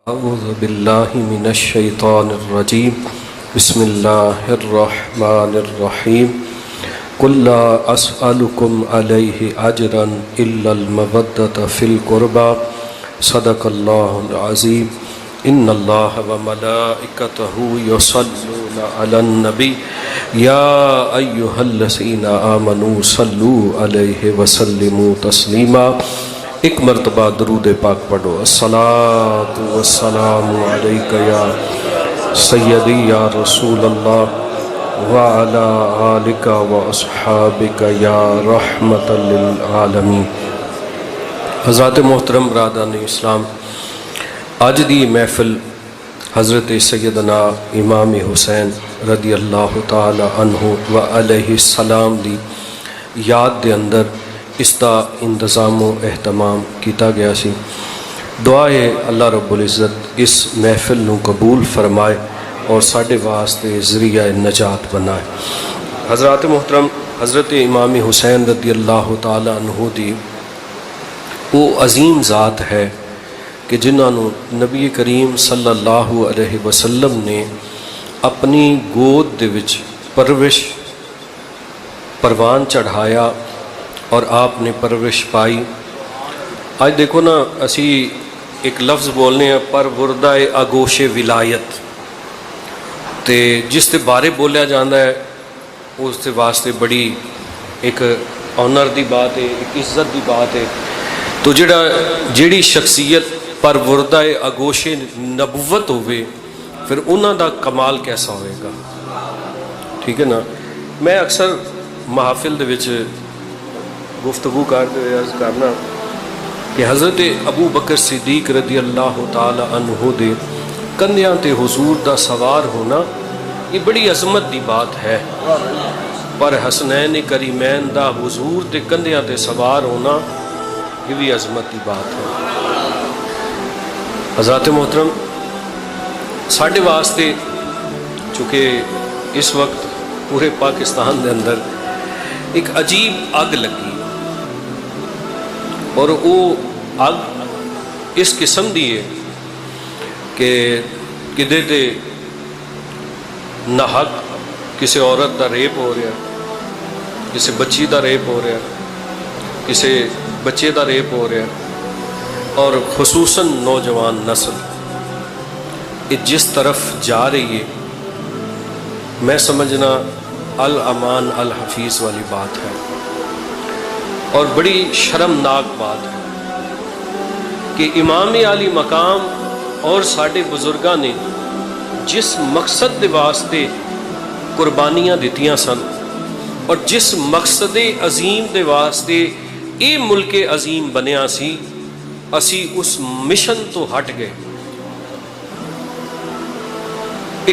اعوذ باللہ من الشیطان الرجیم بسم اللہ الرحمن الرحیم قل لا اسألکم علیہ اجرا الا المودۃ فی القربى صدق اللہ العظیم ان اللہ وملائکتہ یصلون علی النبی یا ایہا الذین آمنوا صلوا علیہ وسلموا تسلیما۔ ایک مرتبہ درود پاک پڑھو۔ الصلاۃ والسلام علیک یا سیدی یا رسول اللہ وعلی آلک واصحابک یا رحمت للعالمین۔ حضرات محترم برادران اسلام، آج دی محفل حضرت سیدنا امام حسین رضی اللہ تعالی عنہ و علیہ السلام دی یاد دے اندر اس دا انتظام و اہتمام کیتا گیا سی۔ دعا ہے اللہ رب العزت اس محفل نو قبول فرمائے اور ساڈے واسطے ذریعہ نجات بنائے۔ حضرات محترم، حضرت امام حسین رضی اللہ تعالی عنہ دی وہ عظیم ذات ہے کہ جنہاں نو نبی کریم صلی اللہ علیہ وسلم نے اپنی گود دے وچ پرورش پروان چڑھایا اور آپ نے پرورش پائی۔ آج دیکھو نا، اسی ایک لفظ بولنے ہیں پر وردہ آگوش ولایت، تے جس دے بارے بولیا جاندہ ہے اس دے واسطے بڑی ایک آنر دی بات ہے، ایک عزت دی بات ہے۔ تو جیڑی شخصیت پر وردہ آگوش نبوت ہوئے پھر انہاں دا کمال کیسا ہوئے گا، ٹھیک ہے نا۔ میں اکثر محافل دے وچ گفتگو کرتے ہوئے عرض کرنا کہ حضرت ابو بکر صدیق رضی اللہ تعالی عنہ دے کندھیاں تے حضور دا سوار ہونا یہ بڑی عظمت دی بات ہے، پر حسنین کریمین دا حضور دے کندھیاں تے سوار ہونا یہ بھی عظمت دی بات ہے۔ حضرات محترم، ساڈے واسطے چونکہ اس وقت پورے پاکستان دے اندر ایک عجیب اگ لگی، اور وہ اگ اس قسم دی ہے کہ کدے تے ناحق کسی عورت دا ریپ ہو رہا، کسی بچی دا ریپ ہو رہا، کسی بچے دا ریپ ہو رہا، اور خصوصاً نوجوان نسل یہ جس طرف جا رہی ہے، میں سمجھنا الامان الحفیظ والی بات ہے، اور بڑی شرمناک بات ہے کہ امام عالی مقام اور ساڈے بزرگاں نے جس مقصد دے واسطے قربانیاں دتیاں سن اور جس مقصد عظیم دے واسطے اے ملک عظیم بنیا سی، اسی اس مشن تو ہٹ گئے۔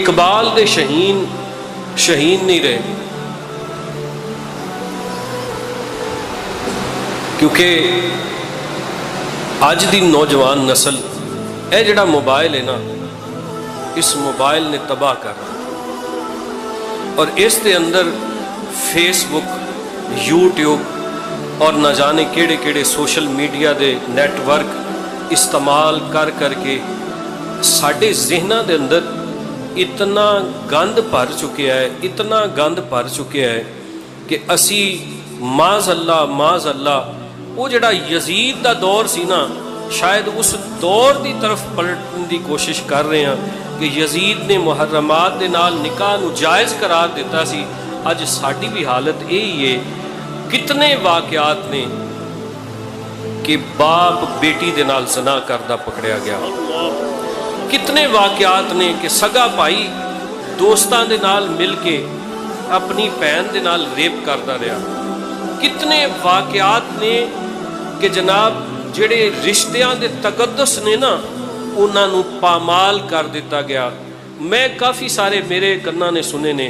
اقبال دے شہین نہیں رہے، کیونکہ آج دی نوجوان نسل اے جڑا موبائل ہے نا، اس موبائل نے تباہ کر رہا، اور اس دے اندر فیس بک، یوٹیوب اور نہ جانے کیڑے کیڑے سوشل میڈیا دے نیٹ ورک استعمال کر کے ساڈے ذہناں دے اندر اتنا گند بھر چکے ہے، اتنا گند بھر چکے ہے کہ اسی معاذ اللہ وہ جڑا یزید دا دور سی نا، شاید اس دور دی طرف پلٹن دی کوشش کر رہے ہیں کہ یزید نے محرمات دے نال نکاح نو جائز قرار دیتا سی۔ اج ساڈی بھی حالت یہی ہے۔ کتنے واقعات نے کہ باپ بیٹی دے نال زنا کردہ پکڑیا گیا، کتنے واقعات نے کہ سگا بھائی دوستاں دے نال مل کے اپنی بہن دے نال ریپ کردہ رہا، کتنے واقعات نے کہ جناب جڑے رشتیاں دے تقدس نے نا انہاں نو پامال کر دیتا گیا۔ میں کافی سارے میرے کناں نے سنے نے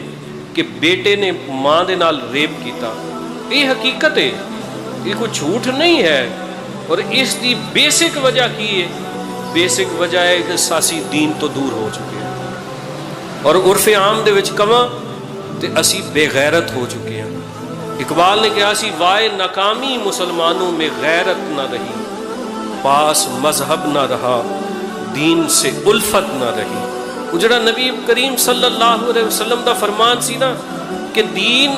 کہ بیٹے نے ماں دے نال ریپ کیتا، یہ حقیقت ہے، یہ کوئی جھوٹ نہیں ہے۔ اور اس دی بیسک وجہ کی ہے؟ بیسک وجہ ہے کہ ساسی دین تو دور ہو چکے ہیں، اور عرف عام دے وچ کما تے اسی بے غیرت ہو چکے ہیں۔ اقبال نے کہا سی، وائے ناکامی مسلمانوں میں غیرت نہ رہی، پاس مذہب نہ رہا، دین سے الفت نہ رہی. وہ جڑا نبی کریم صلی اللہ علیہ وسلم دا فرمان سی نا کہ دین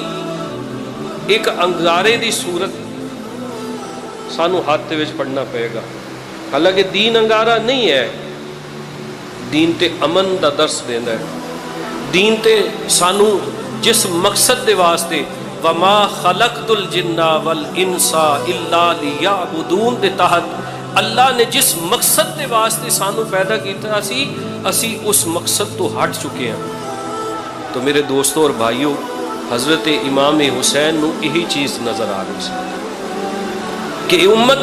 ایک انگارے دی صورت سانو ہاتھ دے وچ پڑھنا پئے گا. حالانکہ دین انگارا نہیں ہے، دین تے امن دا درس دیندا ہے. دین تے سانو جس مقصد دے واسطے وما خلقت الجن والانس الا لیعبدون دے تحت اللہ نے جس مقصد دے واسطے سانو پیدا کیتا سی، اسی اس مقصد تو ہٹ چکے ہیں. تو میرے دوستوں اور بھائیوں، حضرت امام حسین نو یہی چیز نظر آ رہی سی کہ امت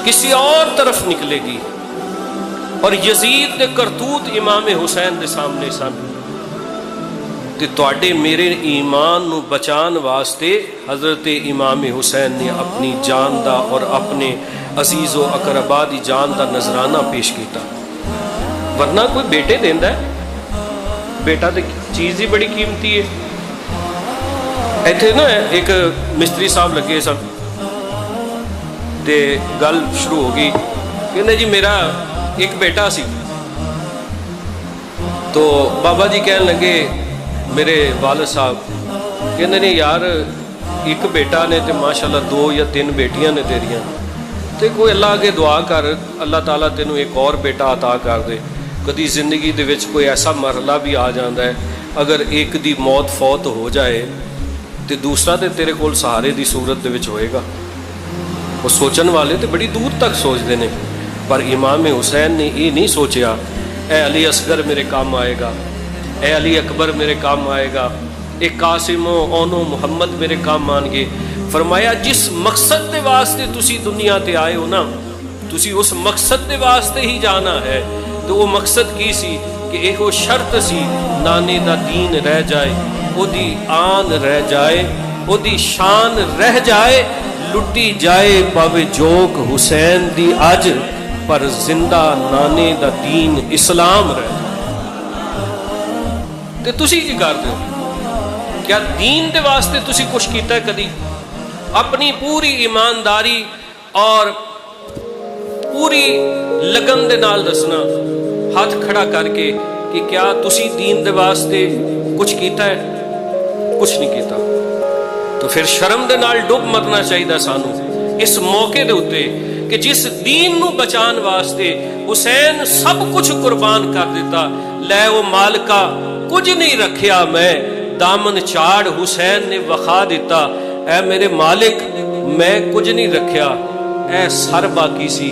کسی اور طرف نکلے گی، اور یزید دے کرتوت امام حسین دے سامنے سن. تے تواڈے میرے ایمان نو بچان واسطے حضرت امام حسین نے اپنی جان دا اور اپنے عزیز و اقربا دی جان دا نذرانہ پیش کیتا. ورنہ کوئی بیٹے دیندا ہے؟ بیٹا تے چیز ہی بڑی قیمتی ہے. ایتھے نا ایک مستری صاحب لگے سن تے گل شروع ہو گئی کہ جی میرا ایک بیٹا سی. تو بابا جی کہنے لگے میرے والد صاحب کہندے نے یار ایک بیٹا نے تے ماشاءاللہ 2 یا 3 بیٹیاں نے تیریاں، تے کوئی اللہ کے دعا کر اللہ تعالیٰ تینوں ایک اور بیٹا عطا کر دے. کدی زندگی دے وچ کوئی ایسا مرحلہ بھی آ جاندا ہے اگر ایک دی موت فوت ہو جائے تے دوسرا تے تیرے کول سہارے دی صورت دے وچ ہوئے گا. وہ سوچن والے تے بڑی دور تک سوچدے نے، پر امام حسین نے یہ نہیں سوچیا اے علی اصغر میرے کام آئے گا، اے علی اکبر میرے کام آئے گا، اے قاسم و اونو محمد میرے کام آن گے. فرمایا جس مقصد دے واسطے تسی دنیا تے آئے ہو نا، تسی اس مقصد دے واسطے ہی جانا ہے. تو وہ مقصد کی سی کہ ایک وہ شرط سی نانے دا دین رہ جائے، او دی آن رہ جائے، او دی شان رہ جائے، لٹی جائے پاوے جوک حسین دی اج، پر زندہ نانے دا دین اسلام رہ جائے. تے تسی کی کرتے ہو؟ کیا دین دے واسطے تسی کچھ کیتا ہے کدی؟ اپنی پوری ایمانداری اور پوری لگن دے نال دسنا، ہاتھ کھڑا کر کے کہ کیا تسی دین دے واسطے کچھ کیتا ہے؟ کچھ نہیں کیتا. تو پھر شرم دے نال ڈب مرنا چاہیے سانو اس موقع دے اتے کہ جس دین نو بچان واسطے حسین سب کچھ قربان کر دیتا. لے وہ مالکا کچھ نہیں رکھیا میں، دامن چاڑ حسین نے وخا دیتا. اے میرے مالک میں کچھ نہیں رکھیا، اے سر باقی سی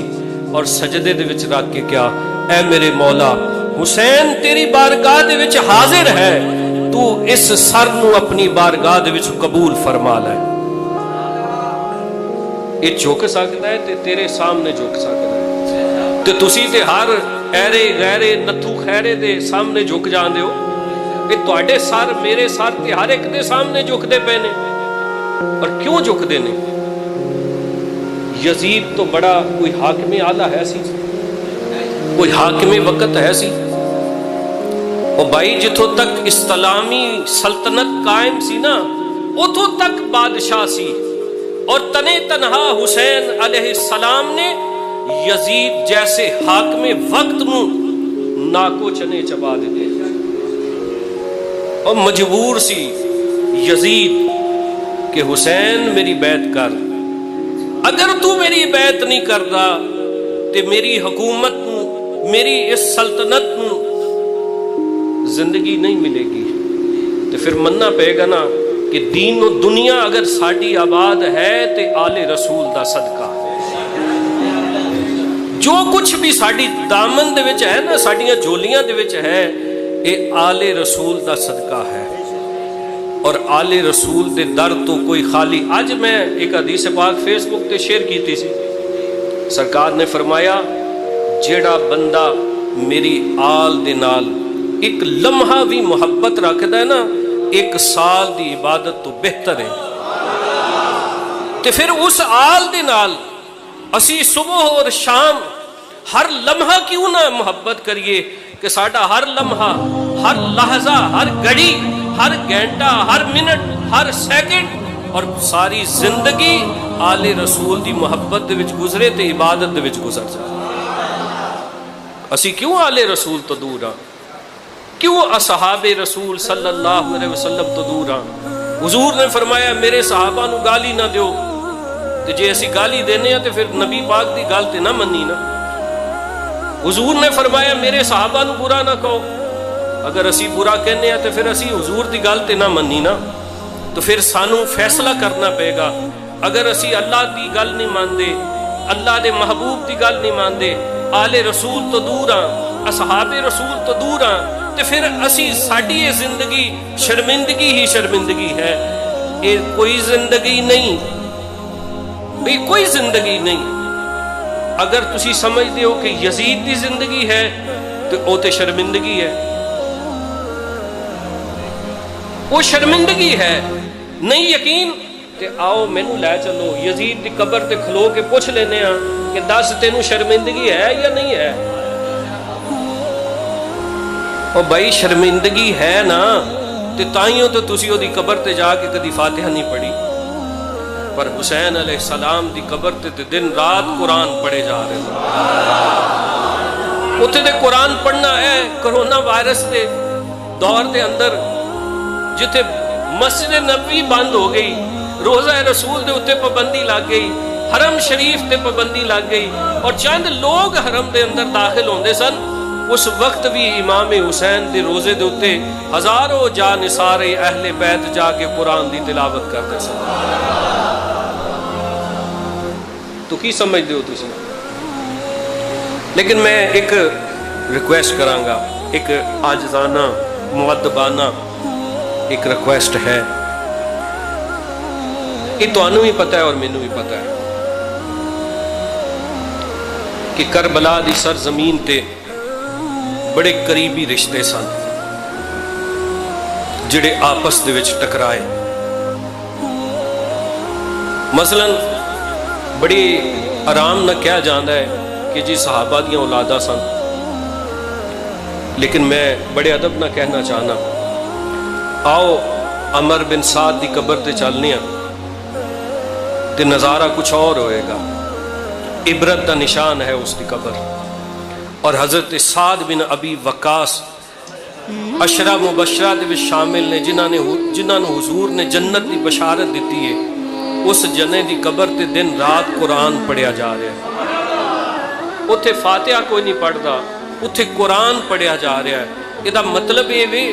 اور سجدے دے وچ رکھ کے کیا اے میرے مولا حسین تیری بارگاہ دے وچ حاضر ہے، تو اس سر نو اپنی بارگاہ دے وچ قبول فرما لے. یہ جھک سکتا ہے تے تیرے سامنے جھک سکتا ہے. تے تسی تے ہر ایرے غیرے نتھو خیرے دے سامنے جھک جاندے ہو. یہ تواڈے سر میرے سر تے ہر ایک دے سامنے جھکدے پے نے. اور کیوں جھکدے نے؟ یزید تو بڑا کوئی حاکم اعلیٰ ہے سی، کوئی حاکم وقت ہے سی. اور بھائی جتوں تک اسلامی سلطنت قائم سی نا اتوں تک بادشاہ سی. اور تنے تنہا حسین علیہ السلام نے یزید جیسے حاکم وقت نو ناکو چنے چبا دیتے. اور مجبور سی یزید کہ حسین میری بیعت کر، اگر تو میری بیعت نہیں کردا تے میری حکومت نو، میری اس سلطنت نو زندگی نہیں ملے گی. تو پھر مننا پے گا نا کہ دین و دنیا اگر ساڈی آباد ہے تے آل رسول دا صدقہ. جو کچھ بھی ساڈی دامن دے وچ ہے نا، ساڈیاں جولیاں دے وچ ہے، اے آل رسول دا صدقہ ہے. اور آل رسول دے در تو کوئی خالی. آج میں ایک حدیث پاک فیس بک تے شیئر کیتی سی. سرکار نے فرمایا جیڑا بندہ میری آل دے نال ایک لمحہ بھی محبت رکھدا ہے نا، 1 سال دی عبادت تو بہتر ہے. تے پھر اس آل دے نال اسی صبح اور شام ہر لمحہ کیوں نہ محبت کریے کہ ساڈا ہر لمحہ، ہر لحظہ، ہر گھڑی، ہر گھنٹہ، ہر منٹ، ہر سیکنڈ اور ساری زندگی آل رسول دی محبت دے وچ گزرے تے عبادت دے وچ گزر جائے. اسی کیوں آل رسول تو دور ہاں؟ کیوں اصحاب رسول صلی اللہ علیہ وسلم تو دور ہاں؟ حضور نے فرمایا میرے صحابہ نو گالی نہ دیو، تے جے اسی گالی دینے ہیں تو پھر نبی پاک دی گل تے نہ منی نا۔ حضور نے فرمایا میرے صحابہ نو برا نہ کہو، اگر اسی برا کہنے ہیں تو پھر اسی حضور دی گل تے نہ منی نا۔ تو پھر سانو فیصلہ کرنا پے گا، اگر اسی اللہ دی گل نہیں ماندے، اللہ دے محبوب دی گل نہیں ماندے، آل رسول تو دور ہاں، اصحاب رسول تو دور ہاں، تو پھر اسی ساڈی یہ زندگی شرمندگی ہی شرمندگی ہے، یہ کوئی زندگی نہیں، یہ کوئی زندگی نہیں۔ اگر تسی سمجھتے ہو کہ یزید دی زندگی ہے تو وہ تے شرمندگی ہے، وہ شرمندگی ہے۔ نہیں یقین تے آؤ مینو لے چلو یزید دی قبر تے کھلو کے پوچھ لینے ہاں کہ دس تینوں شرمندگی ہے یا نہیں ہے؟ او بھائی شرمندگی ہے نا تے تائیوں تو تسی او دی قبر تے جا کے کدی فاتحہ نہیں پڑھی، پر حسین علیہ السلام دی قبر تے دن رات قرآن پڑھے جا رہے ہیں۔ اتنے تے قرآن پڑھنا ہے کرونا وائرس دے دور دے اندر، جتے مسجد نبوی بند ہو گئی، روزہ رسول دے اتے پابندی لگ گئی، حرم شریف تے پابندی لگ گئی، اور چند لوگ حرم دے اندر داخل ہوندے سن، اس وقت بھی امام حسین دے روزے دے اتے ہزاروں جانثار اہل بیت جا کے قرآن دی تلاوت کرتے سن۔ تو کی سمجھتے ہو تسی؟ لیکن میں ایک ریکویسٹ کراں گا، ایک عاجزانہ مؤدبانہ ایک ریکویسٹ ہے، یہ تانوں بھی پتہ ہے اور مینوں بھی پتہ ہے کہ کربلا دی سرزمین تے بڑے قریبی رشتے سن جڑے آپس دے وچ ٹکرائے۔ مثلا بڑی آرام نہ کہا جاندہ ہے کہ جی صحابہ دیاں اولادہ سن، لیکن میں بڑے ادب نہ کہنا چاہنا۔ آؤ عمر بن سعد دی قبر تے چلنے ہیں تے نظارہ کچھ اور ہوئے گا، عبرت دا نشان ہے اس دی قبر۔ اور حضرت سعد بن ابی وقاص عشرہ مبشرہ دے وچ شامل نے جنہاں نے حضور نے جنت دی بشارت دیتی ہے، اس جنے دی قبر تے دن رات قرآن پڑھیا جا رہا ہے۔ اتھے فاتحہ کوئی نہیں پڑھتا، اتھے قرآن پڑھیا جا رہا ہے۔ یہ دا مطلب یہ وے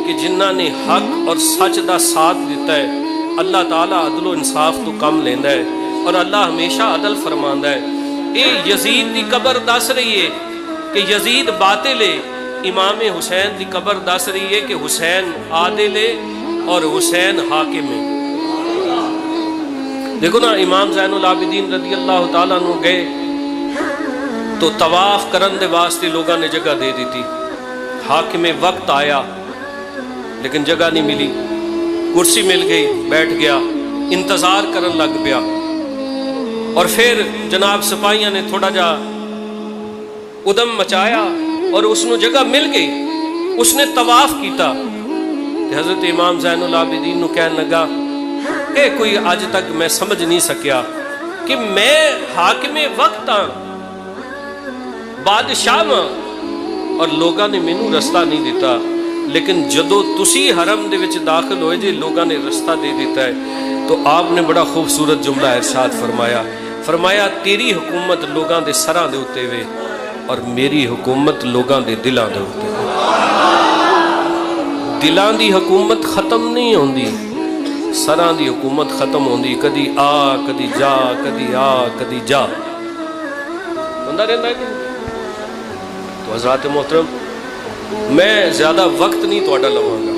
کہ جنہاں نے حق اور سچ دا ساتھ دیتا ہے، اللہ تعالیٰ عدل و انصاف تو کم لیندہ ہے، اور اللہ ہمیشہ عدل فرماندہ ہے۔ یہ یزید دی قبر دس رہی ہے کہ یزید باطل ہے، امام حسین دی قبر دس رہی ہے کہ حسین عادل ہے اور حسین حاکم ہے۔ دیکھو نا امام زین العابدین رضی اللہ تعالیٰ عنہ گئے تو طواف کرن دے واسطے لوگاں نے جگہ دے دی تھی، حاکم وقت آیا لیکن جگہ نہیں ملی، کرسی مل گئی بیٹھ گیا، انتظار کرن لگ پیا، اور پھر جناب سپاہیاں نے تھوڑا جا ادم مچایا اور اس نو جگہ مل گئی، اس نے طواف کیتا۔ حضرت امام زین العابدین نو کہنے لگا اے کوئی آج تک میں سمجھ نہیں سکیا کہ میں حاکم وقت ہاں، بادشاہ ہاں، اور لوگاں نے مینوں رستہ نہیں دیتا، لیکن جدو تسی حرم دے وچ داخل ہوئے جی لوگاں نے رستہ دے دیتا ہے۔ تو آپ نے بڑا خوبصورت جملہ ارشاد فرمایا تیری حکومت لوگاں دے سراں دے اتے وے اور میری حکومت لوگاں دے دلاں دے اتے وے۔ دلاں دی حکومت ختم نہیں ہوندی، سراں دی حکومت ختم ہوندی، کدی آ کدی جا، کدی آ کدی جا، بندہ رہتا ہے کہ تو حضرات محترم میں زیادہ وقت نہیں توڑا لواں گا،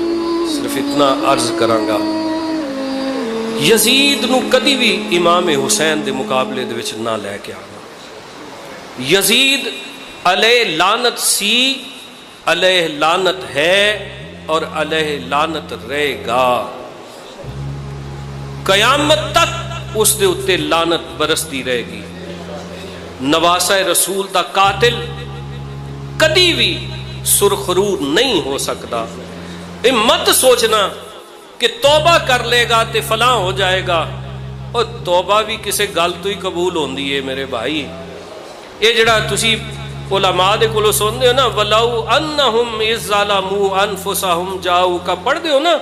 صرف اتنا عرض کراں گا، یزید نو کدی بھی امام حسین دے مقابلے دے وچ نہ لے کے آنا۔ یزید علیہ لعنت سی، علیہ لعنت ہے اور علیہ لعنت رہے گا، قیامت تک اس دے اتے لعنت برستی رہے گی۔ نواسہ رسول دا قاتل کدی بھی سرخرو نہیں ہو سکتا۔ مت سوچنا کہ توبہ کر لے گا تے فلاں ہو جائے گا، اور توبہ بھی کسے گل تو ہی قبول ہوندی ہے میرے بھائی۔ یہ جڑا تسی علماء دے کولوں سنتے ہو نا وَلَوْ أَنَّهُمْ إِذْ ظَلَمُوا أَنفُسَهُمْ جَاءُوكَ پڑھ دیو نا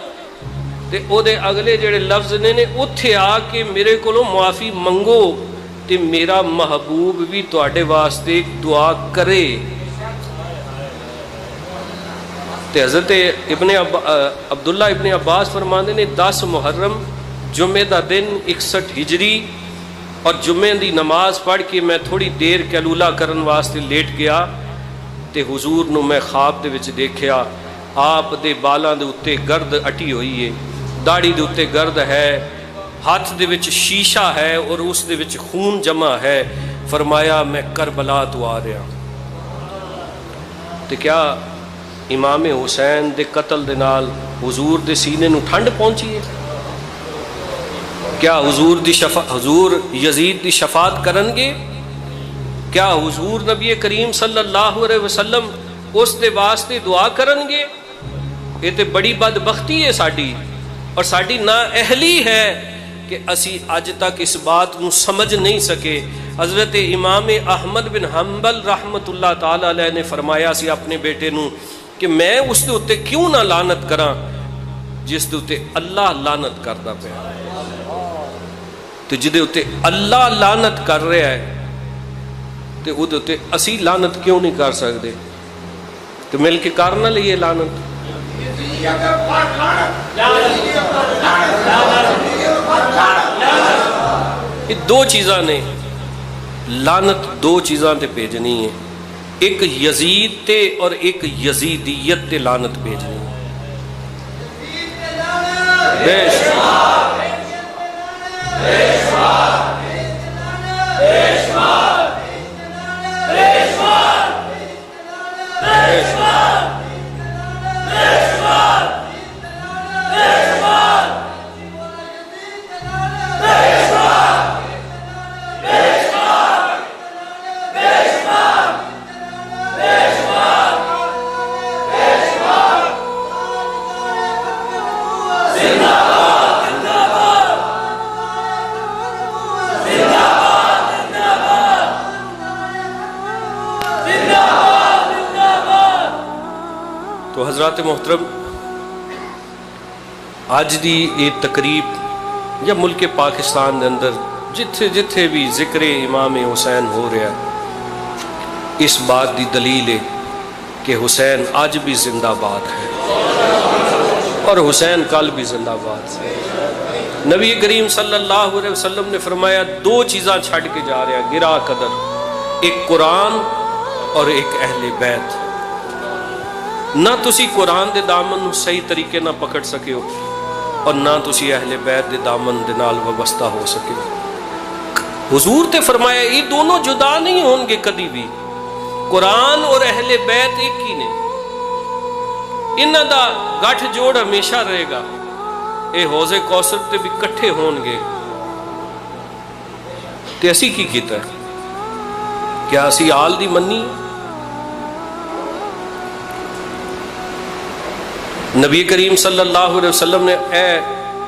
تے او دے اگلے جڑے لفظ نے اتھے آ کے میرے کولوں معافی منگو تے میرا محبوب بھی تواڈے واسطے دعا کرے. تے حضرت عبداللہ ابن عباس فرماندے نے 10 محرم جمعے دا دن 61 ہجری اور جمعے دی نماز پڑھ کے میں تھوڑی دیر کیلولا کرن واسطے لیٹ گیا تے حضور نو میں خواب دے وچ دیکھیا آپ دے بالاں دے اتے گرد اٹی ہوئی ہے, داڑھی دے اتے گرد ہے, ہاتھ دے وچ شیشہ ہے اور اس دے وچ خون جمع ہے. فرمایا میں کربلا تو آ رہا. تے کیا امام حسین دے قتل دے نال حضور دے سینے نو ٹھنڈ پہنچی ہے؟ کیا حضور یزید دی شفاعت کرن گے؟ کیا حضور نبی کریم صلی اللہ علیہ وسلم اس دے واسطے دعا کرن گے؟ یہ تے بڑی بدبختی ہے ساڈی اور ساڈی نااہلی ہے کہ اسی اج تک اس بات نو سمجھ نہیں سکے. حضرت امام احمد بن حنبل رحمت اللہ تعالی علیہ نے فرمایا سی اپنے بیٹے نو کہ میں اس دے اتے کیوں نہ لعنت کراں جس دے اتے اللہ لعنت کردا پیا. تو جدے اتے اللہ لعنت کر رہا ہے تے او دے اتے اسی لعنت کیوں نہیں کر سکتے؟ تو مل کے کر نہ لئیے لعنت. یہ 2 چیزاں نے لعنت 2 چیزاں تے بھیجنی ہے, ایک یزید تے اور ایک یزیدیت تے لعنت بھیجنی ہے. تو حضرات محترم, آج دی یہ تقریب یا ملک پاکستان دے اندر جتھے جتھے بھی ذکر امام حسین ہو رہا ہے, اس بات دی دلیل ہے کہ حسین آج بھی زندہ باد ہے اور حسین کل بھی زندہ باد ہے. نبی کریم صلی اللہ علیہ وسلم نے فرمایا 2 چیزاں چھڑ کے جا رہے ہیں گرا قدر, ایک قرآن اور ایک اہل بیت. نہ تسی قرآن دے دامن صحیح طریقے نہ پکڑ سکے ہو اور نہ تسی اہل بیت دے دامن دے نال وابستہ ہو سکے ہو. حضور تے فرمایا یہ دونوں جدا نہیں ہوں گے کدی بھی, قرآن اور اہل بیت ایک ہی نے, انہاں دا گٹھ جوڑ ہمیشہ رہے گا. اے حوض کوثر تے بھی کٹھے ہون گے. تے اسی کی کیتا ہے؟ کیا اسی آل دی منی؟ نبی کریم صلی اللہ علیہ وسلم نے اے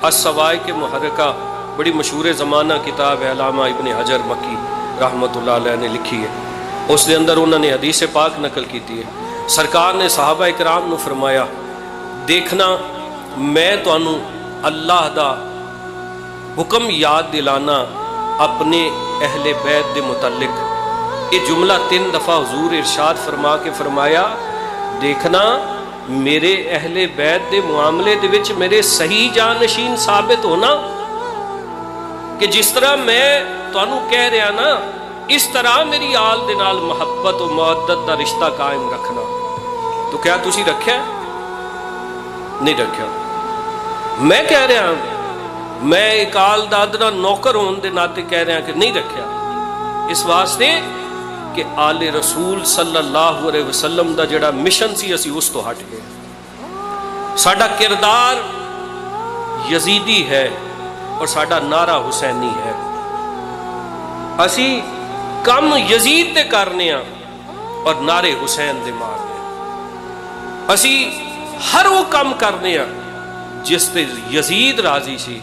السوائے کے محرکہ بڑی مشہور زمانہ کتاب ہے, علامہ ابن حجر مکی رحمت اللہ علیہ نے لکھی ہے. اس دے اندر انہوں نے حدیث پاک نقل کیتی ہے. سرکار نے صحابہ اکرام نو فرمایا دیکھنا میں تانوں اللہ دا حکم یاد دلانا اپنے اہل بیت دے متعلق. یہ جملہ 3 دفعہ حضور ارشاد فرما کے فرمایا دیکھنا میرے اہل بیت دے معاملے دے وچ میرے صحیح جانشین ثابت ہونا کہ جس طرح میں تانوں کہہ رہا نا اس طرح میری آل دے نال محبت و مودت دا رشتہ قائم رکھنا. تو کیا تسی رکھیا؟ نہیں رکھیا. میں کہہ رہا ہوں میں ایک آل دا ادنا نوکر ہون دے ناتے کہہ رہا کہ نہیں رکھیا, اس واسطے کہ آل رسول صلی اللہ علیہ وسلم دا جڑا مشن سی اسی اس تو ہٹ گئے. ساڈا کردار یزیدی ہے اور ساڈا نعرہ حسینی ہے. اسی کم یزید دے کرنے ہاں اور نعرے حسین دے مارنے ہاں. اسی ہر وہ کم کرنے ہاں جس تے یزید راضی سی,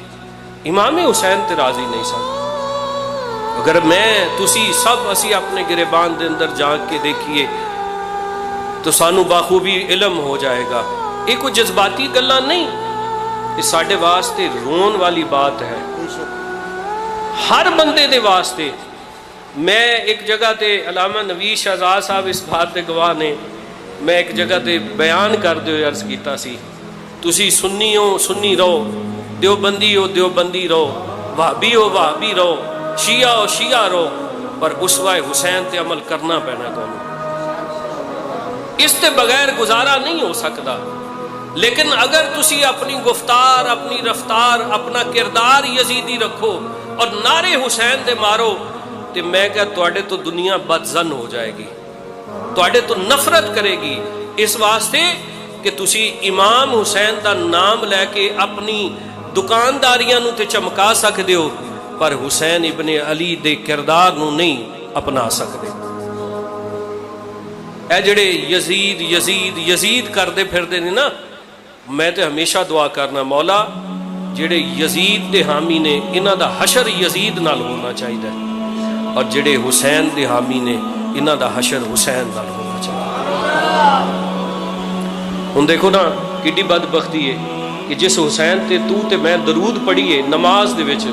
امام حسین تے راضی نہیں سن. اگر میں تسی سب اسی اپنے گریبان دے اندر جھانک کے دیکھیے تو سانو باخوبی علم ہو جائے گا. یہ کوئی جذباتی گلاں نہیں، یہ ساڈے واسطے رون والی بات ہے، ہر بندے دے واسطے. میں ایک جگہ تے علامہ نوید شہزاد صاحب اس بات دے گواہ نے، میں ایک جگہ تے بیان کردے ہوئے عرض کیتا سی تسی سنی ہو سنی رہو، دیوبندی ہو دیوبندی رہو، وہابی ہو وہابی رہو، شیعہ ہو شیعہ رہو، پر اسوہ حسین تے عمل کرنا پینا تانوں. اس تے بغیر گزارا نہیں ہو سکتا. لیکن اگر تسی اپنی گفتار، اپنی رفتار، اپنا کردار یزیدی رکھو اور نعرے حسین دے مارو تے میں کہا تواڈے تو دنیا بدزن ہو جائے گی، تواڈے تو نفرت کرے گی، اس واسطے کہ تسی امام حسین دا نام لے کے اپنی دکانداریاں نو تے چمکا سکدے ہو، پر حسین ابن علی دے کردار نو نہیں اپنا سکدے. اے جڑے یزید یزید یزید کردے پھردے نے نا، میں تے ہمیشہ دعا کرنا مولا جڑے یزید دے حامی نے انہاں دا حشر یزید نال ہونا چاہیے، اور جڑے حسین دے حامی نے انہاں دا حشر حسین نال ہونا چاہیے. ہن دیکھو نا کڈی بدبختی ہے کہ جس حسین تے تو تے میں درود پڑھیے نماز دے وچ،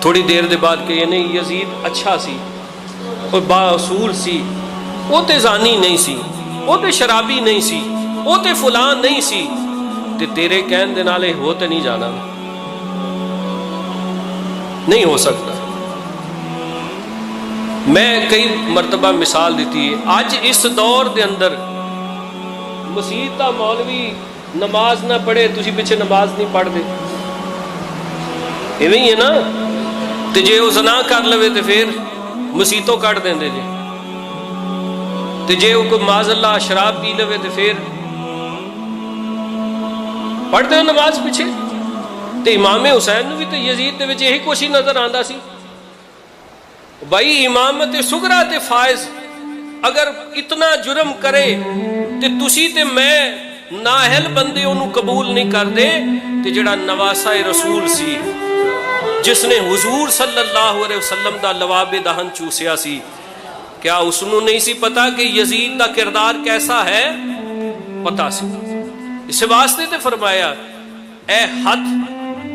تھوڑی دیر دے بعد کہ نہیں یزید اچھا سی اور با اصول سی، وہ تے زانی نہیں سی، وہ تے شرابی نہیں سی، وہ تے فلان نہیں سی، تے تیرے کہن دے نالے ہو تے نہیں جانا، نہیں ہو سکتا. میں کئی مرتبہ مثال دیتی ہے، آج اس دور دے اندر مسیت دا مولوی نماز نہ پڑھے تسی پیچھے نماز نہیں پڑھ دے، ایویں ہی ہے نا. تے جے وہ زنا کر لوے تے پھر مسیتوں کٹ دیں دے جے، تے جے وہ کوئی معاذ اللہ شراب پی لوے تے پھر پڑھ دے نماز پیچھے. تے امام حسین نو بھی تے یزید دے وچ یہی کچھ ہی نظر آندا سی. بھائی امامت صغریٰ تے فائز اگر اتنا جرم کرے تے تسی تے میں نااہل بندے انہوں قبول نہیں کر دے، تے جڑا نواسہ رسول سی جس نے حضور صلی اللہ علیہ وسلم دا لواب دہن چوسیا سی، کیا اس نو نہیں سی پتا کہ یزید دا کردار کیسا ہے؟ پتا سی. اس واسطے تے فرمایا اے ہاتھ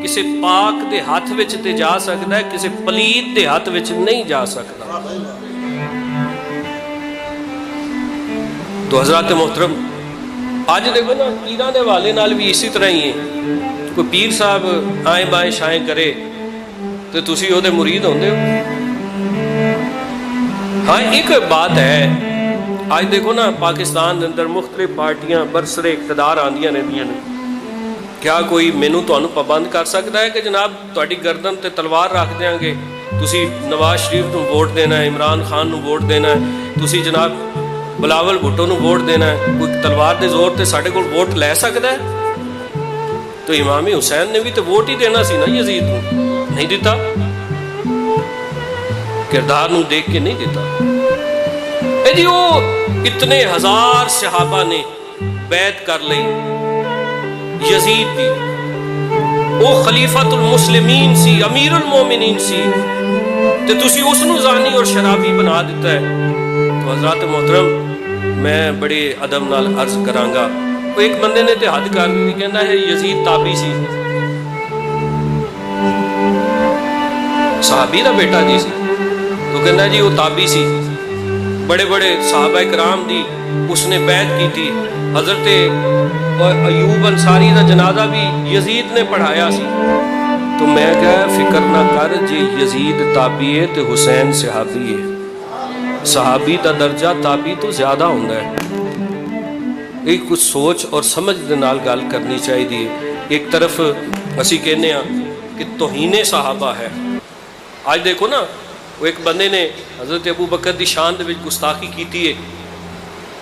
کسی پاک دے ہاتھ وچ تے جا سکتا ہے، کسی پلیت دے ہاتھ وچ نہیں جا سکتا. تو حضرات محترم آج دیکھو نا پیراں دے والے نال بھی اسی طرح ہی ہے. کوئی پیر صاحب آئیں بائیں شائیں کرے تو تسی او دے مرید ہوندے ہو. ہاں ایک بات ہے، آج دیکھو نا پاکستان دے اندر مختلف پارٹیاں برسر اقتدار آندیاں رہندیاں نے. کیا کوئی مینوں تانوں پابند کر سکتا ہے کہ جناب تہاڈی گردن تے تلوار رکھ دیاں گے، تسی نواز شریف نو ووٹ دینا ہے، عمران خان نو ووٹ دینا ہے، تسی جناب بلاول بھٹو نو ووٹ دینا ہے، کوئی تلوار دے زور تے ساڈے کول ووٹ لے سکتا ہے؟ تو امام حسین نے بھی تو ووٹ ہی دینا سی نا یزید نو، نہیں دیتا، کردار نو دیکھ کے نہیں دیتا. اے جی وہ اتنے ہزار صحابہ نے بیعت کر لئی یزید دی، وہ خلیفۃ المسلمین سی، امیر المومنین سی، تے تسی اس نو زانی اور شرابی بنا دیتا ہے. تو حضرات محترم میں بڑے ادب نال عرض کرانگا، وہ ایک بندے نے تے حد کر دی، کہندا ہے یزید تابی سی، صحابی دا بیٹا جی سی، تو کہندا جی وہ تابی سی، بڑے بڑے صحابہ کرام دی اس نے بیعت کی تھی. حضرت ایوب انصاری دا جنازہ بھی یزید نے پڑھایا سی. تو میں کہا فکر نہ کر جی یزید تابی ہے تے حسین صحابی ہے، صحابی دا درجہ تابی تو زیادہ ہوندا ہے. ایک کچھ سوچ اور سمجھ دے نال گل کرنی چاہیے. ایک طرف اسی کہنے ہاں کہ توہین صحابہ ہے. آج دیکھو نا وہ ایک بندے نے حضرت ابو بکر دی شان دے وچ گستاخی کیتی ہے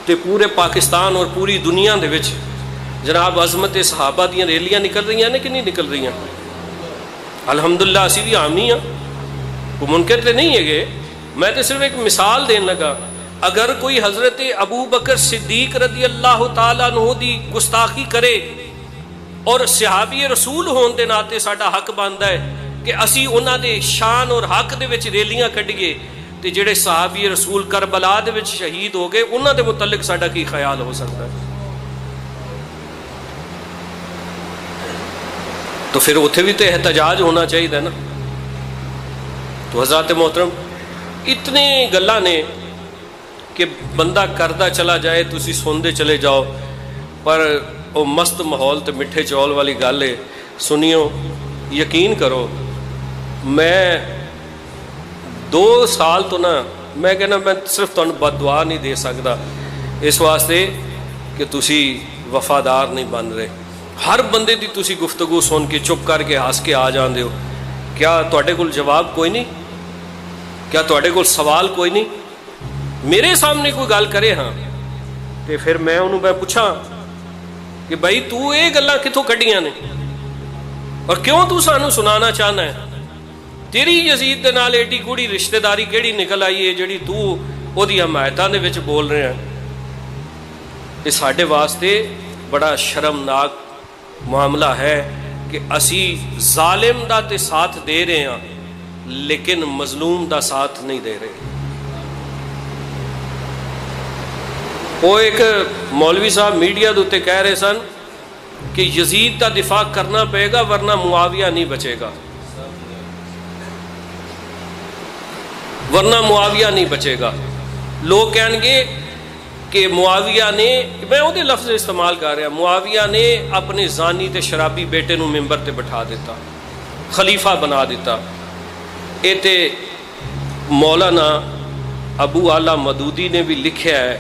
تے پورے پاکستان اور پوری دنیا دے وچ جناب عظمت صحابہ دیاں ریلیاں نکل رہی ہیں کہ نہیں نکل رہی ہیں؟ الحمدللہ اسی بھی عامی ہاں، وہ منکر تے نہیں ہے گے. میں تو صرف ایک مثال دین لگا. اگر کوئی حضرت ابو بکر صدیق رضی اللہ تعالیٰ عنہ دی گستاخی کرے اور صحابی رسول ہون دے ناتے ساڈا حق بندا ہے کہ اسی انہاں دے شان اور حق دے وچ ریلیاں کڈیے تے جڑے صحابی رسول کربلا دے وچ شہید ہو گئے انہاں دے متعلق ساڈا کی خیال ہو سکتا ہے؟ تو پھر اتنے بھی تو احتجاج ہونا چاہیے نا. تو حضرات محترم اتنے گلاں نے کہ بندہ کردا چلا جائے تسی سنتے چلے جاؤ، پر وہ مست ماحول تے میٹھے چول والی گل ہے. سنیو، یقین کرو، میں 2 سال تو نا میں کہنا میں صرف تمہیں بد دعا نہیں دے سکتا اس واسطے کہ تسی وفادار نہیں بن رہے. ہر بندے دی تسی گفتگو سن کے چپ کر کے ہس کے آ جاندے ہو. کیا تواڈے کول جواب کوئی نہیں؟ کیا تواڈے کول سوال کوئی نہیں؟ میرے سامنے کوئی گل کرے ہاں تے پھر میں انہوں میں پوچھاں کہ بھائی تو یہ گلاں کتھوں کڈیاں نے اور کیوں تو سانو سنانا چاہنا ہے؟ تیری یزید دے نال ایڈی کوڑی رشتہ داری کیڑی نکل آئی ہے جڑی تو او دی حمایتاں دے وچ بول رہے ہیں؟ یہ ساڈے واسطے بڑا شرمناک معاملہ ہے کہ اسی ظالم دا تے ساتھ دے رہے ہیں لیکن مظلوم دا ساتھ نہیں دے رہے. وہ ایک مولوی صاحب میڈیا دے اتنے کہہ رہے سن کہ یزید کا دفاع کرنا پڑے گا ورنہ معاویہ نہیں بچے گا، ورنہ معاویہ نہیں بچے گا. لوگ کہیں گے کہ معاویہ نے، میں وہ لفظ استعمال کر رہا، معاویہ نے اپنے زانی تے شرابی بیٹے نو ممبر تے بٹھا دیتا، خلیفہ بنا دیتا. یہ تے مولانا ابو اعلیٰ مودودی نے بھی لکھیا ہے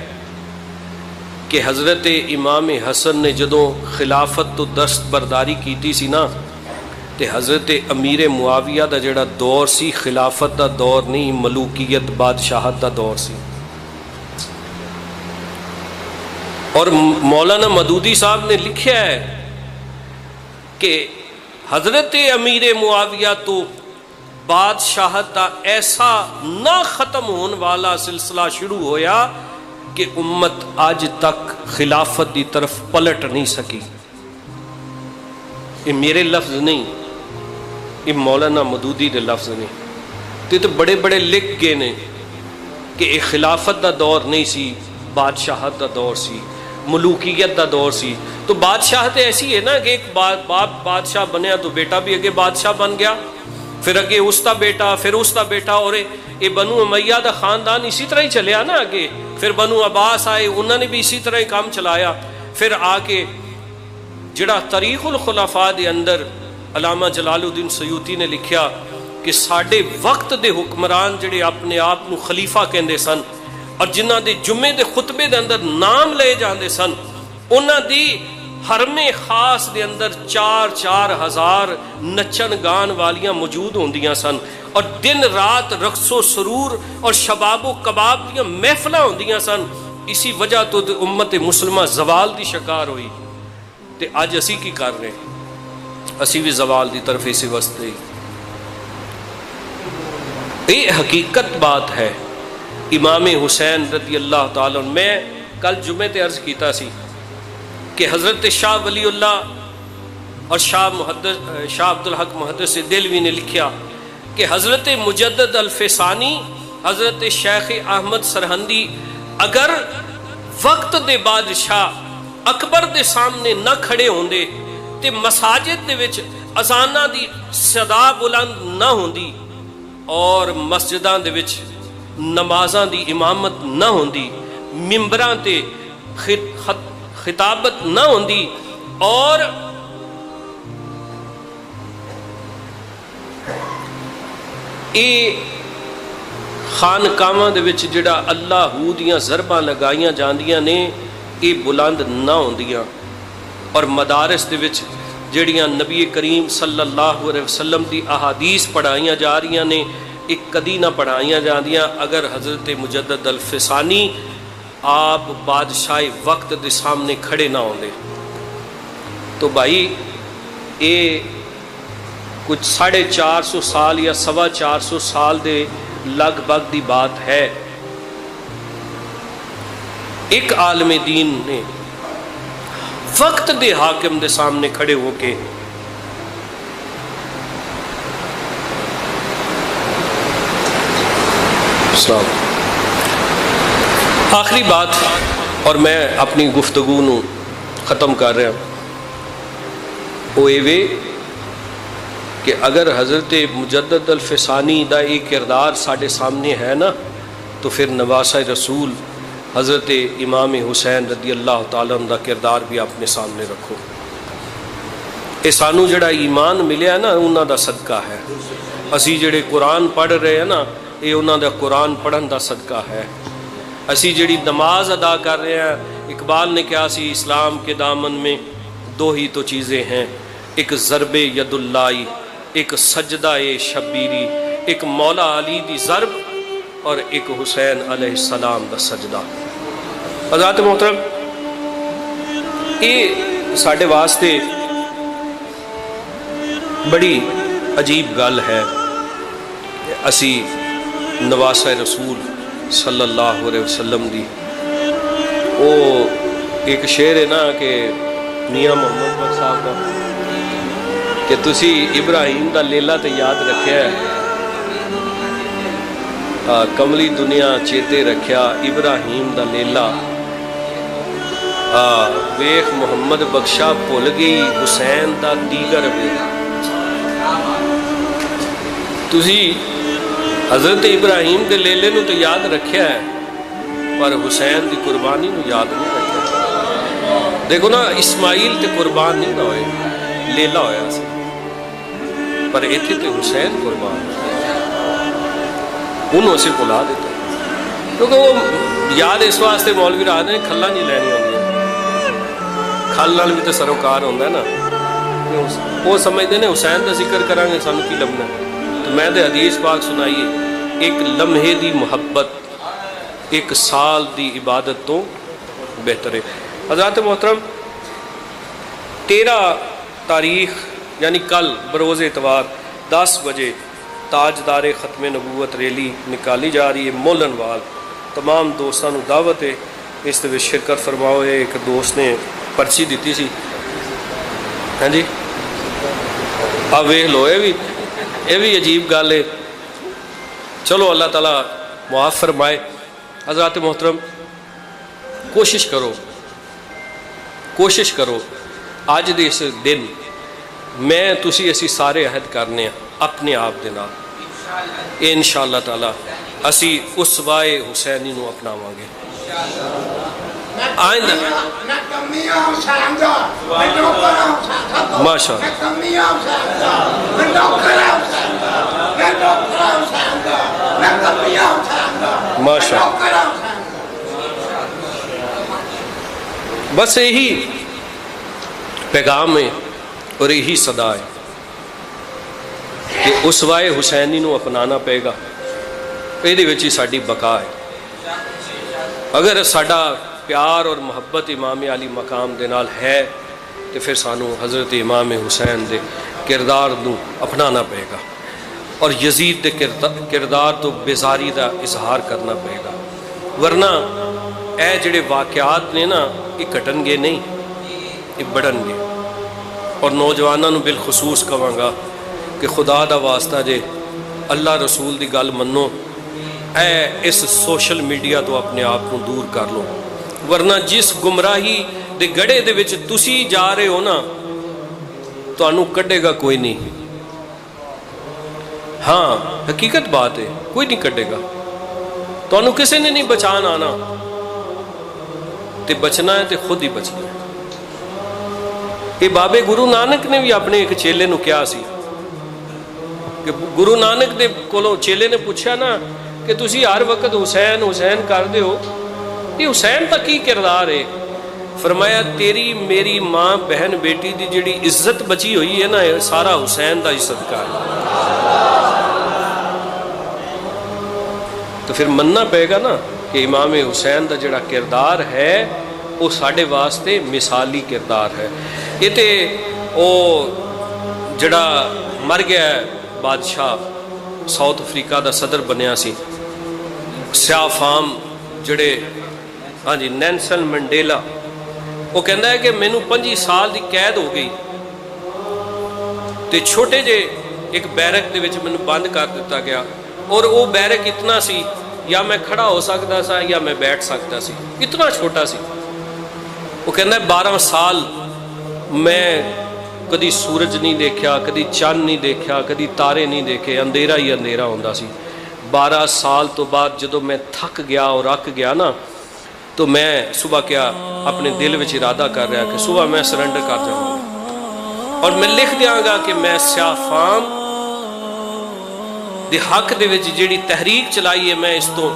کہ حضرت امام حسن نے جدوں خلافت تو دست برداری کیتی سی نا تے حضرت امیر معاویہ دا جڑا دور سی خلافت دا دور نہیں، ملوکیت بادشاہت دا دور سی. اور مولانا مودودی صاحب نے لکھیا ہے کہ حضرت امیر معاویہ تو بادشاہت دا ایسا نہ ختم ہونے والا سلسلہ شروع ہویا کہ امت آج تک خلافت دی طرف پلٹ نہیں سکی. یہ میرے لفظ نہیں، یہ مولانا مودودی دے لفظ نہیں. تو بڑے بڑے لکھ گئے نے کہ یہ خلافت دا دور نہیں سی، بادشاہت دا دور سی، ملوکیت دا دور سی. تو بادشاہت ایسی ہے نا کہ ایک باپ بادشاہ بنیا تو بیٹا بھی اگے بادشاہ بن گیا، پھر اگے اس کا بیٹا، پھر اس کا بیٹا، اور یہ بنو امیہ دا خاندان اسی طرح ہی چلیا نا آگے. پھر بنو عباس آئے، انہوں نے بھی اسی طرح ہی کام چلایا. پھر آ کے جڑا تاریخ الخلفاء دے اندر علامہ جلال الدین سیوطی نے لکھیا کہ ساڈے وقت دے حکمران جڑے اپنے آپ نو خلیفہ کہندے سن اور جنہ دے جمعے دے خطبے دے اندر نام لے جاندے سن، انہاں دی حرم خاص دے اندر 4,000 نچن گان والیاں موجود ہوندیاں سن اور دن رات رقص و سرور اور شباب و کباب دیاں محفلاں ہوندیاں سن. اسی وجہ تو امت مسلمہ زوال دی شکار ہوئی. تے آج اسی کی کر رہے ہیں؟ اسی بھی زوال دی طرف اسی واسطے. یہ حقیقت بات ہے. امام حسین رضی اللہ تعالیٰ عنہ، میں کل جمعے تے عرض کیتا سی کہ حضرت شاہ ولی اللہ اور شاہ عبدالحق محدث دہلوی نے لکھیا کہ حضرت مجدد الفسانی، حضرت شیخ احمد سرہندی اگر وقت دے بادشاہ اکبر دے سامنے نہ کھڑے ہوندے تے مساجد دے وچ اذاناں دی صدا بلند نہ ہوندی اور مسجداں دے وچ نمازاں دی امامت نہ ہوندی، ممبراں تے خطابت نہ ہوندی اور اے خانقاہاں دے وچ جڑا اللہ ہو دیاں ضرباں لگائیاں جاندیاں نے اے بلند نہ ہوندیاں اور مدارس دے وچ جڑیاں نبی کریم صلی اللہ علیہ وسلم دی احادیث پڑھائیاں جا رہیاں نے ایک کدی نہ پڑھائیاں جاندیاں اگر حضرت مجدد الفسانی آپ بادشاہ وقت دے سامنے کھڑے نہ ہوندے. تو بھائی اے کچھ 450 سال یا 425 سال دے لگ بھگ دی بات ہے. ایک عالم دین نے وقت دے حاکم دے سامنے کھڑے ہو کے السلام۔ آخری بات اور میں اپنی گفتگو نو ختم کر رہا وہ یہ کہ اگر حضرت مجدد الفسانی دا یہ کردار ساڑھے سامنے ہے نا تو پھر نواسہ رسول حضرت امام حسین رضی اللہ تعالیٰ عنہ دا کردار بھی اپنے سامنے رکھو۔ یہ سانو جڑا ایمان ملیا نا انہاں دا صدقہ ہے، اسی جڑے قرآن پڑھ رہے ہیں نا یہ انہاں دا قرآن پڑھن دا صدقہ ہے، اسی جڑی نماز ادا کر رہے ہیں، اقبال نے کہا سی اسلام کے دامن میں دو ہی تو چیزیں ہیں، ایک ضرب ید اللہ، ایک سجدہ شبیری، ایک مولا علی دی ضرب اور ایک حسین علیہ السلام دا سجدہ۔ حضرات محترم یہ ساڑھے واسطے بڑی عجیب گل ہے کہ اسی نواسہ رسول صلی اللہ علیہ وسلم دی وہ ایک شعر ہے نا کہ میاں محمد بخش صاحب کا کہ تسی ابراہیم دا لیلا تے یاد رکھیا ہے، کملی دنیا چیتے رکھیا ابراہیم دا لیلا، ویخ محمد بخشا بھول گئی حسین دا دیگر ویلا۔ تسی حضرت ابراہیم دے لیلے نو تو یاد رکھیا ہے پر حسین دی قربانی نو یاد نہیں رکھیا۔ دیکھو نا اسماعیل تے قربان نہیں نہ ہوئے، لیلا ہویا سی، پر ایتھے تے حسین قربان انہوں سے بلا دیتا، کیونکہ وہ یاد اس واسطے مولوی راہ نے کھلا نہیں لینی ہوتی، کھل نال بھی تو سروکار ہوتا ہے نا، وہ سمجھتے ہیں حسین کا ذکر کریں گے سانو کی لبنا ہے، تو میں دے حدیث پاک سنائیے ایک لمحے دی محبت ایک سال دی عبادت تو بہتر ہے۔ حضرات محترم 13 تاریخ یعنی کل بروز اتوار 10 بجے تاجدار ختم نبوت ریلی نکالی جا رہی ہے مولن وال، تمام دوستان نو دعوت ہے اس میں شرکت فرماؤ۔ ایک دوست نے پرچی دیتی سی، ہاں جی آپ ویکھ لو، یہ بھی عجیب گل ہے، چلو اللہ تعالیٰ معاف فرمائے۔ حضرات محترم کوشش کرو اج دے اس دن میں تسی اسی سارے عہد کرنے ہیں اپنے آپ دے نال، انشاءاللہ تعالیٰ اسی اسوائے حسینی نو اپناواں گے۔ آئندہ ماشاء اللہ ماشاء اللہ، بس یہی پیغام ہے اور یہی صدا ہے کہ اسوائے حسینی نو اپنانا پے گا، یہ وچ ساڈی بقا ہے۔ اگر ساڈا پیار اور محبت امام علی مقام دے نال ہے تو پھر سانو حضرت امام حسین دے کردار نو اپنانا پے گا اور یزید دے کردار تو بیزاری دا اظہار کرنا پے گا، ورنہ اے جڑے واقعات نے نا یہ گھٹن گے نہیں، یہ بڑھن گے۔ اور نوجوانوں نو بالخصوص کہاں گا کہ خدا دا واسطہ جے اللہ رسول دی گل منو، اے اس سوشل میڈیا تو اپنے آپ کو دور کر لو، ورنہ جس گمراہی دے گڑے دے وچ تسی جا رہے ہو نا تانوں کڈے گا کوئی نہیں، ہاں حقیقت بات ہے کوئی نہیں کڈے گا، تانوں کسی نے نہیں بچان آنا، تے بچنا ہے تے خود ہی بچنا ہے۔ یہ بابے گرو نانک نے بھی اپنے ایک چیلے نو کیا سی کہ گرو نانک دے کولوں چیلے نے پوچھا نا کہ تسی ہر وقت حسین حسین کر دے ہو، یہ حسین تک کی کردار ہے؟ فرمایا تیری میری ماں بہن بیٹی دی جڑی عزت بچی ہوئی ہے نا سارا حسین دا عزت کا ہے، تو پھر مننا پے گا نا کہ امام حسین دا جڑا کردار ہے وہ ساڑھے واسطے مثالی کردار ہے۔ یہ تے او جڑا مر گیا ہے بادشاہ ساؤتھ افریقہ دا صدر بنیا سی، سیاہ فام جڑے ہاں جی نیلسن منڈیلا، وہ کہندا ہے کہ مینوں 25 سال دی قید ہو گئی تے چھوٹے جے ایک بیرک دے وچ مینوں بند کر دیتا گیا، اور وہ بیرک اتنا سی یا میں کھڑا ہو سکتا سا یا میں بیٹھ سکتا سی، اتنا چھوٹا سی۔ وہ کہنا ہے 12 سال میں کدی سورج نہیں دیکھا، کدی چند نہیں دیکھا، کدی تارے نہیں دیکھے، اندھیرا ہی اندھیرا ہوتا سی۔ 12 سال تو بعد جدو میں تھک گیا اور اک گیا نا، تو میں صبح کیا اپنے دل وچ ارادہ کر رہا کہ صبح میں سرنڈر کر جاؤں گا اور میں لکھ دیاں گا کہ میں سیاہ فام دے حق دے وچ جیڑی تحریک چلائی ہے میں اس تو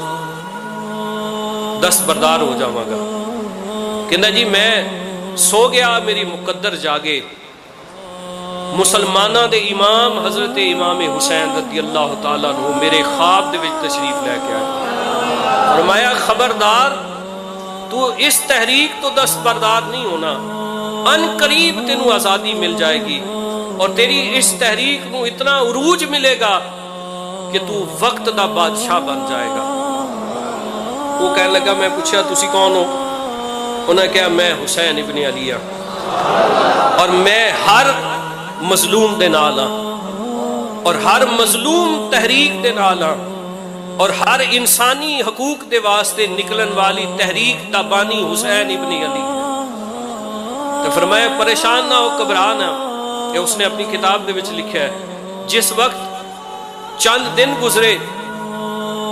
دستبردار ہو جاواں گا۔ کہندا جی میں سو گیا، میری مقدر جاگے، مسلمانہ دے امام حضرت امام حسین رضی اللہ تعالیٰ عنہ میرے خواب دے وچ تشریف لے کے آئے، فرمایا خبردار تو اس تحریک تو دستبردار نہیں ہونا، ان قریب تینوں آزادی مل جائے گی اور تیری اس تحریک نو اتنا عروج ملے گا کہ تو وقت دا بادشاہ بن جائے گا۔ وہ کہنے لگا، میں پوچھا تسی کون ہو؟ انہوں نے کہا میں حسین ابن علی ہاں اور میں ہر مظلوم دے نال ہاں اور ہر مظلوم تحریک دے نال ہاں اور ہر انسانی حقوق دے واسطے نکلن والی تحریک دا بانی حسین ابن علی۔ تو فرمایا پریشان نہ ہو، گھبرا نہ۔ کہ اس نے اپنی کتاب دے وچ لکھا ہے جس وقت چند دن گزرے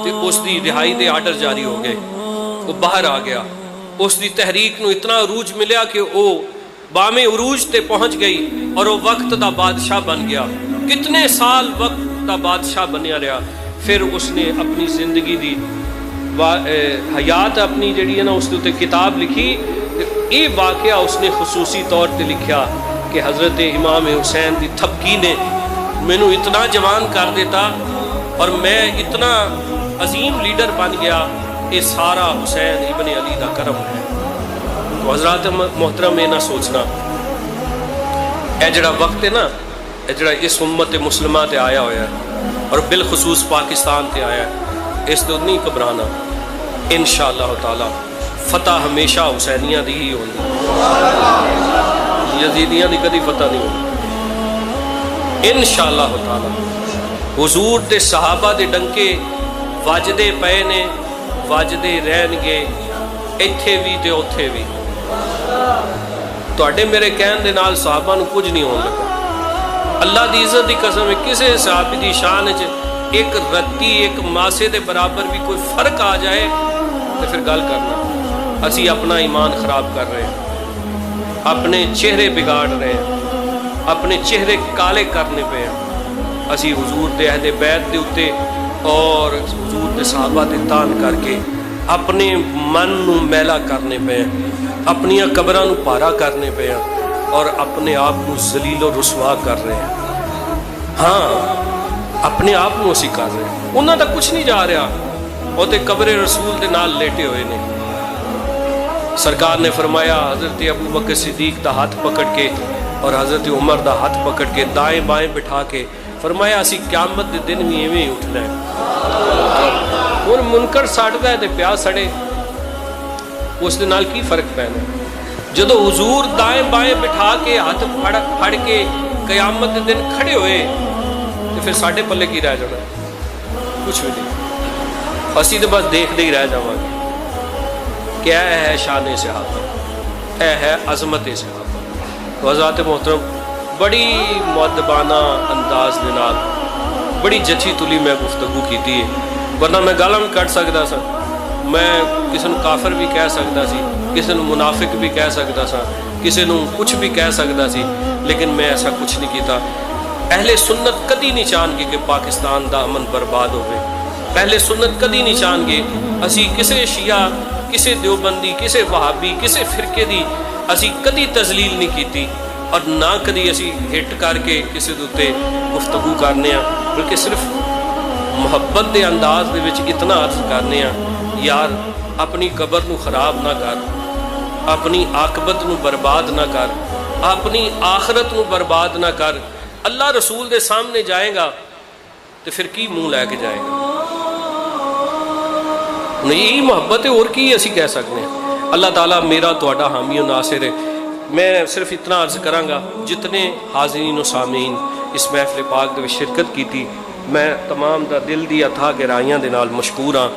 تو اس دی رہائی دے آرڈر جاری ہو گئے، وہ باہر آ گیا، اس دی تحریک نو اتنا عروج ملیا کہ وہ بام عروج تے پہنچ گئی اور وہ وقت دا بادشاہ بن گیا۔ کتنے سال وقت دا بادشاہ بنیا رہا۔ پھر اس نے اپنی زندگی دی حیات اپنی جڑی ہے نا اس تے کتاب لکھی۔ یہ واقعہ اس نے خصوصی طور تے لکھا کہ حضرت امام حسین دی تھپکی نے مینو اتنا جوان کر دیتا اور میں اتنا عظیم لیڈر بن گیا، یہ سارا حسین ابن علی دا کرم ہے۔ تو حضرات محترم، یہ نہ سوچنا اے جڑا وقت ہے نا، اے جڑا اس امت مسلمہ تے آیا ہوا ہے اور بالخصوص پاکستان تے آیا ہے، اس تو نہیں گھبرانا۔ انشاءاللہ تعالی فتح ہمیشہ حسینیہ دی ہی ہوگی، یزیدیاں دی کدی فتح نہیں ہوگی انشاءاللہ تعالی۔ حضور دے صحابہ دے ڈنکے وجدے پے نے، وجدے رہن گے ایتھے بھی تے اوتھے بھی۔ تواڈے میرے کہن دے نال صحابہ نو کچھ نہیں ہون لگا۔ اللہ دی عزت دی قسم ہے کسے صحابی دی شان وچ ایک رتی ایک ماسے دے برابر بھی کوئی فرق آ جائے تو پھر گل کرنا اسی اپنا ایمان خراب کر رہے ہیں، اپنے چہرے بگاڑ رہے ہیں، اپنے چہرے کالے کرنے پہ ہیں۔ اسی حضور دے اہل بیت دے اتے اور حضور دے صحابہ دے تان کر کے اپنے من نو میلا کرنے پہ ہیں، اپنی قبراں نو پارا کرنے پہ ہیں اور اپنے آپ کو ذلیل و رسوا کر رہے ہیں۔ ہاں اپنے آپ کو اسی کر رہے ہیں، انہاں دا کچھ نہیں جا رہا، وہ تے قبر رسول دے نال لیٹے ہوئے نے۔ سرکار نے فرمایا حضرت ابو بکر صدیق دا ہاتھ پکڑ کے اور حضرت عمر دا ہاتھ پکڑ کے دائیں بائیں بٹھا کے فرمایا اسی قیامت دے دن بھی ایویں اٹھنا ہے۔ اور منکر سڑدا ہے تے پیا سڑے، اس دے نال کی فرق پینا؟ جدو حضور دائیں بائیں بٹھا کے ہاتھ پھڑ کے قیامت دے دن کھڑے ہوئے تو پھر ساڈے پلے کی رہ جانا؟ کچھ بھی نہیں، اسی تو بس دیکھتے ہی رہ جاواں گے۔ کیا ہے شان صحابہ، اے ہے عظمت صحابہ۔ تو حضرات محترم بڑی مؤدبانہ انداز دے نال بڑی جچی تلی میں گفتگو کیتی ہے، ورنہ میں گالاں بھی کٹ سکتا سا، میں کسی نو کافر بھی کہہ سکتا سی، کسی نو منافق بھی کہہ سکتا سا، کسی نو کچھ بھی کہہ سکتا سی، لیکن میں ایسا کچھ نہیں کیتا۔ اہل سنت کدی نہیں چاہن گے کہ پاکستان دا امن برباد ہوئے، اہل سنت کدی نہیں چاہن گے اسی کسے شیعہ، کسے دیوبندی، کسے وہابی، کسے فرقے دی اسی کدی تذلیل نہیں کیتی اور نہ کدی اسی ہٹ کر کے کسی دوتے گفتگو کرنے ہیں، بلکہ صرف محبت دے انداز دے وچ اتنا عرض کرنے ہیں، یار اپنی قبر نو خراب نہ کر، اپنی عاقبت نو برباد نہ کر، اپنی آخرت نو برباد نہ کر۔ اللہ رسول دے سامنے جائے گا تو پھر کی منہ لے کے جائے گا؟ یہی محبت ہے، اور کی اسی کہہ سکتے ہیں۔ اللہ تعالیٰ میرا تہاڈا حامی و ناصر ہے۔ میں صرف اتنا عرض کراں گا، جتنے حاضرین و سامعین اس محفل پاک دے شرکت کی تھی، میں تمام دا دل دی اتھا گہرائیاں دے نال مشکور ہاں۔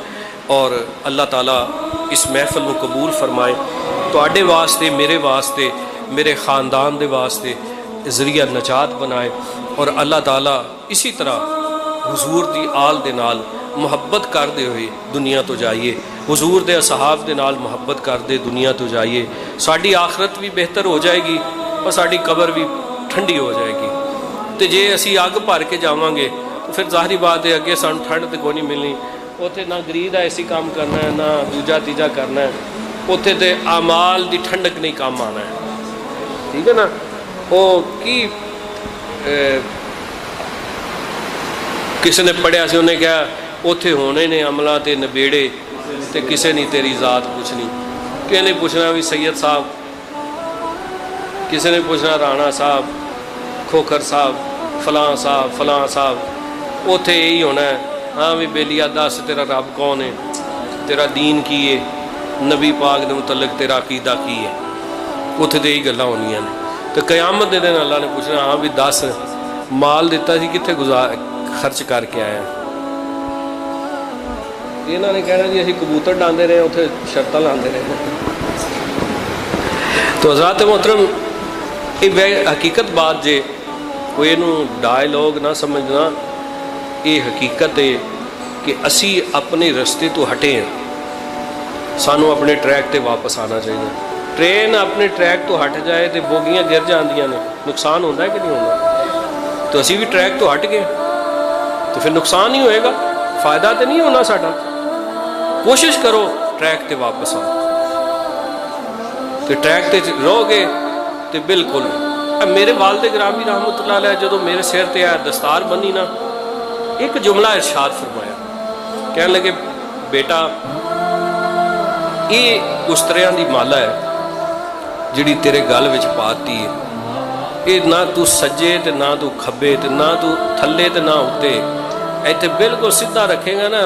اور اللہ تعالیٰ اس محفل کو قبول فرمائے، تواڈے واسطے، میرے واسطے، میرے خاندان دے واسطے ذریعہ نجات بنائے، اور اللہ تعالیٰ اسی طرح حضور دی آل دے نال محبت کردے ہوئے دنیا تو جائیے، حضور دے اصحاب دے نال محبت کردے دنیا تو جائیے، ساڈی آخرت بھی بہتر ہو جائے گی اور ساڈی قبر بھی ٹھنڈی ہو جائے گی۔ تو جے اسی اگ بھر کے جاواں گے تو پھر ظاہری بات ہے اگے سانوں ٹھنڈ تے کوئی نہیں ملنی، اوتھے نہ گرید ایسی کام کرنا ہے نہ دوجا تیجا کرنا ہے، اوتھے تے اعمال دی ٹھنڈک نہیں کام آنا ہے، ٹھیک ہے نا۔ وہ کی کسی نے پڑھیا سی، انہیں کہا اوتھے ہونے نے عملہ تے نبیڑے تے کسے نہیں تیری ذات پوچھنی، کسی نے پوچھنا بھی سید صاحب، کسی نے پوچھنا رانا صاحب، کھوکھر صاحب، فلاں صاحب، اوتھے یہی ہونا ہے، ہاں بھی بیلیا دس تیرا رب کون ہے، تیرا دین کی ہے، نبی پاک دے متعلق تیرا عقیدہ کی ہے، اوتھے تے یہی گلاں ہونیاں نے۔ تو قیامت دے دن اللہ نے پوچھنا ہاں بھی دس مال دیتا سی کتنے خرچ کر کے آیا، انہوں نے کہنا جی اسی کبوتر ڈاندے رہے اتنے شرطیں لاندے رہے۔ تو حضرات محترم یہ حقیقت بات جے کوئی یہ ڈائلاگ نہ سمجھنا، یہ حقیقت ہے کہ اسی اپنے رستے تو ہٹے ہیں، سانوں اپنے ٹریک تے واپس آنا چاہیے۔ ٹرین اپنے ٹریک تو ہٹ جائے تو بوگیاں گر جاندیاں نے، نقصان ہوتا ہے کہ نہیں ہوتا؟ تو اسی بھی ٹریک تو ہٹ گئے تو پھر نقصان ہی ہوئے گا، فائدہ تو نہیں ہونا ساڈا۔ کوشش کرو ٹریک تے واپس آؤ، تو ٹریک تے رہو گے تو بالکل۔ میرے والد گرامی رحمۃ اللہ علیہ جدو میرے سر تے دستار بنی نا، ایک جملہ ارشاد فرمایا، کہنے لگے بیٹا یہ اس طرح دی مالا ہے جڑی تیرے گل وچ پاتی ہے، یہ نہ تو سجے تے نہ تو کھبے تے نہ تو تھلے تے نہ اتے، ایتھے بالکل سیدھا رکھے گا نا،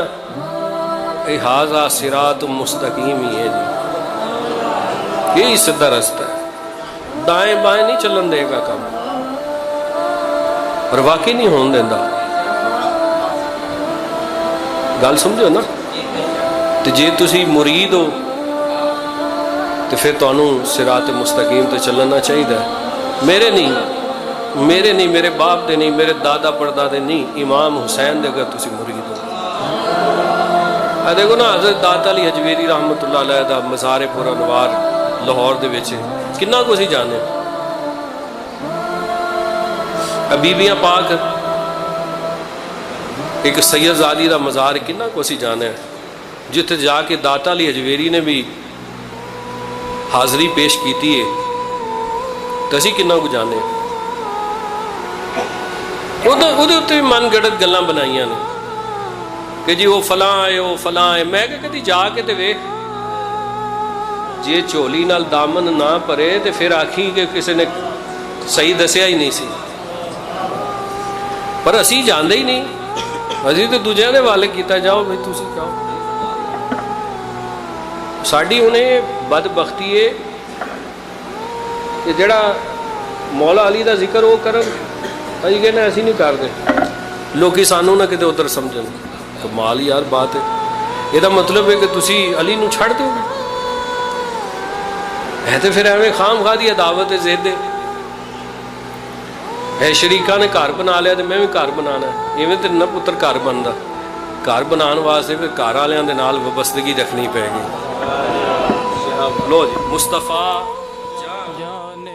اے ھذا صراط مستقیم ہی ہے جی، یہی سیدھا رستہ ہے، دائیں بائیں نہیں چلن دے گا کام، اور واقعی نہیں ہون دیندا۔ گل سمجھو نا، تو جے تسی مرید ہو تو پھر تانوں صراط مستقیم تے چلنا چاہیے۔ میرے نہیں، میرے باپ دے نہیں، میرے دادا پردادے نہیں، امام حسین دے اگر تسی مرید ہو۔ دیکھو نا حضرت داتا علی حجویری رحمۃ اللہ علیہ دا مزار پر انوار لاہور دے وچ کنا کو سی جانے، بیبیاں پاک ایک سید زادی دا مزار کنا کو سی جانے، جتھے جا کے داتا علی حجویری نے بھی حاضری پیش کیتی ہے، تو اسی کنا کو جانے۔ وہ من گڑت گلاں بنائیاں نے کہ جی وہ فلاں آئے، وہ فلاں آئے۔ میں کہ کدی جا کے تے ویکھ، جے چولی نال دامن نہ پرے تے پھر آکھی کہ کسی نے صحیح دسیا ہی نہیں سی، پر اسی جاندے ہی نہیں، اسی تو دوجیاں دے والے کیتا جاؤ بھائی تسی جاؤ۔ ساڈی انہیں بدبختی ہے کہ جڑا مولا علی دا ذکر وہ کرن، اسی کہنا اسی نہیں کرتے، لوگ سانوں نہ کتے ادھر سمجھن۔ کمال یار بات ہے، یہ مطلب ہے کہ تسی علی نو چھڑ دو گے، ہے تو پھر ایویں خام خواہ دی عداوت ہے زہد ہے۔ شریکاں نے گھر بنا لیا تو میں بھی گھر بنانا ہے، ایویں تو نہ پتر گھر بنتا، گھر بنان واسطے پھر گھر والوں دے نال وابستگی رکھنی پے گی۔ لو جی مصطفیٰ جانے